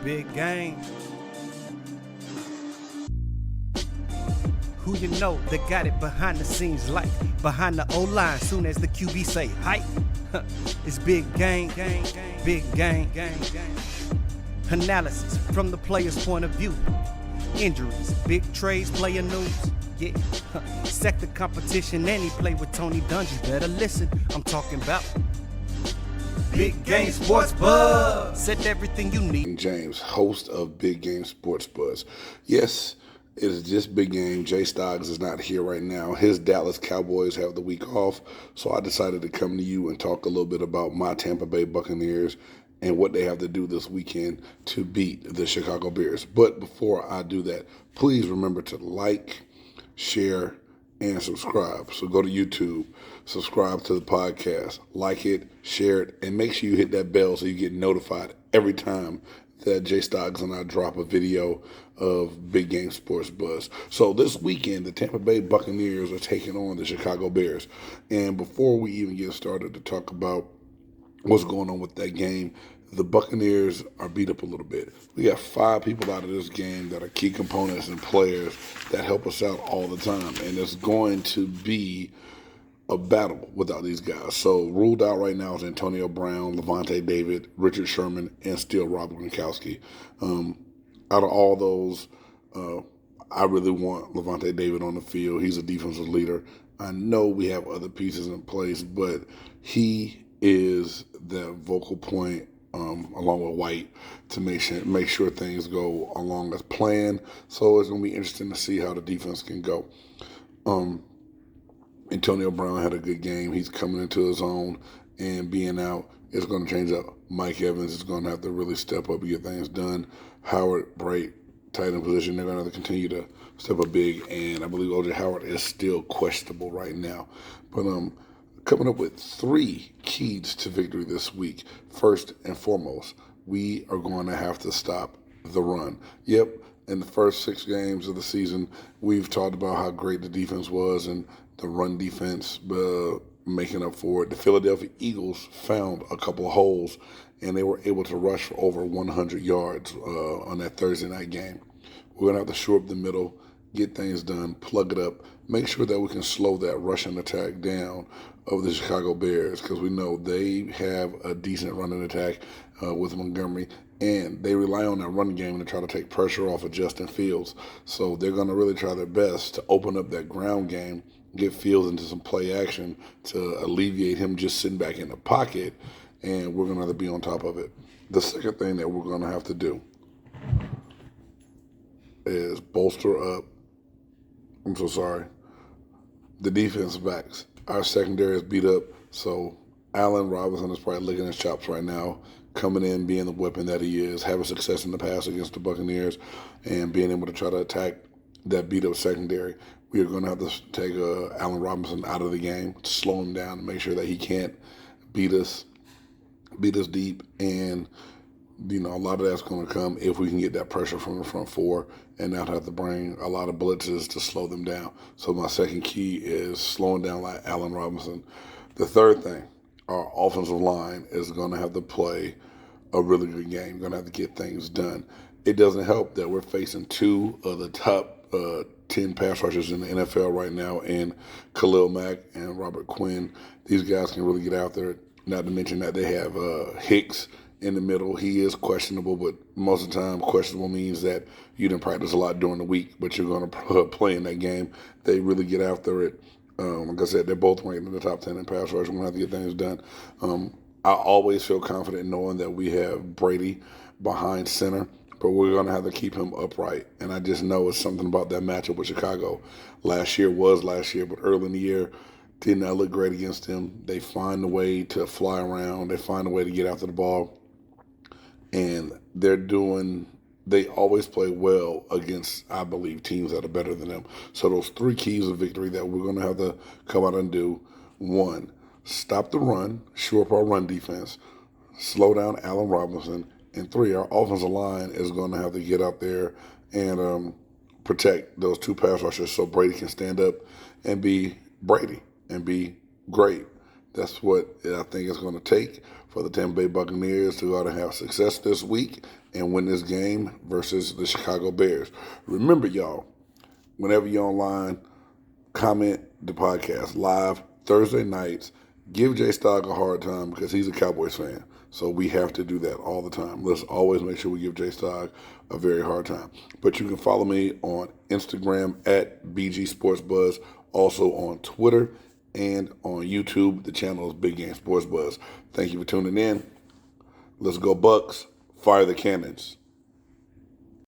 big game. Who you know that got it behind the scenes like behind the O-line soon as the QB say hike. It's big game, big game. Analysis from the player's point of view. Injuries, big trades, player news. Yeah, sector competition, and he play with Tony Dungy. Better listen, I'm talking about Big Game Sports Buzz. Said everything you need. James, host of Big Game Sports Buzz. Yes, it is just Big Game. Jay Stoggs is not here right now. His Dallas Cowboys have the week off, so I decided to come to you and talk a little bit about my Tampa Bay Buccaneers and what they have to do this weekend to beat the Chicago Bears. But before I do that, please remember to like, share, and subscribe. So go to YouTube, subscribe to the podcast, like it, share it, and make sure you hit that bell so you get notified every time that Jay Stoggs and I drop a video of Big Game Sports Buzz. So this weekend, the Tampa Bay Buccaneers are taking on the Chicago Bears. And before we even get started to talk about what's going on with that game, the Buccaneers are beat up a little bit. We got 5 people out of this game that are key components and players that help us out all the time. And it's going to be a battle without these guys. So ruled out right now is Antonio Brown, Levante David, Richard Sherman, and still Rob Gronkowski. Out of all those, I really want Levante David on the field. He's a defensive leader. I know we have other pieces in place, but he is the vocal point along with White to make sure things go along as planned. So it's going to be interesting to see how the defense can go. Antonio Brown had a good game. He's coming into his own, and being out is going to change up. Mike Evans is going to have to really step up and get things done. Howard, Bright, tight end position, they're going to have to continue to step up big, and I believe O.J. Howard is still questionable right now. But coming up with 3 keys to victory this week. First and foremost, we are going to have to stop the run. Yep, in the first 6 games of the season, we've talked about how great the defense was and the run defense making up for it. The Philadelphia Eagles found a couple of holes, and they were able to rush for over 100 yards on that Thursday night game. We're going to have to shore up the middle, get things done, plug it up, make sure that we can slow that rushing attack down of the Chicago Bears, because we know they have a decent running attack with Montgomery, and they rely on that running game to try to take pressure off of Justin Fields. So they're going to really try their best to open up that ground game, get Fields into some play action to alleviate him just sitting back in the pocket, and we're going to have to be on top of it. The second thing that we're going to have to do is bolster up, the defensive backs. Our secondary is beat up, so Allen Robinson is probably licking his chops right now, coming in, being the weapon that he is, having success in the past against the Buccaneers, and being able to try to attack that beat-up secondary. We are going to have to take Allen Robinson out of the game to slow him down and make sure that he can't beat us deep. And, a lot of that's going to come if we can get that pressure from the front 4 and not have to bring a lot of blitzes to slow them down. So my second key is slowing down like Allen Robinson. The third thing, our offensive line is going to have to play a really good game. Going to have to get things done. It doesn't help that we're facing 2 of the top 10 pass rushers in the NFL right now, and Khalil Mack and Robert Quinn. These guys can really get out there, not to mention that they have Hicks in the middle. He is questionable, but most of the time questionable means that you didn't practice a lot during the week, but you're going to play in that game. They really get after it. Like I said, they're both ranked in the top 10 in pass rush. We're going to have to get things done. I always feel confident knowing that we have Brady behind center, but we're going to have to keep him upright. And I just know it's something about that matchup with Chicago. Last year, but early in the year, did not look great against him. They find a way to fly around. They find a way to get after the ball. And they always play well against, I believe, teams that are better than them. So those 3 keys of victory that we're going to have to come out and do. 1, stop the run, shore up our run defense, slow down Allen Robinson. And 3, our offensive line is going to have to get out there and protect those 2 pass rushers so Brady can stand up and be Brady and be great. That's what I think it's going to take for the Tampa Bay Buccaneers to go out and have success this week and win this game versus the Chicago Bears. Remember, y'all, whenever you're online, comment the podcast live Thursday nights. Give Jay Stogg a hard time because he's a Cowboys fan. So we have to do that all the time. Let's always make sure we give Jay Stogg a very hard time. But you can follow me on Instagram at BG Sports Buzz, also on Twitter and on YouTube. The channel is Big Game Sports Buzz. Thank you for tuning in. Let's go Bucks. Fire the cannons.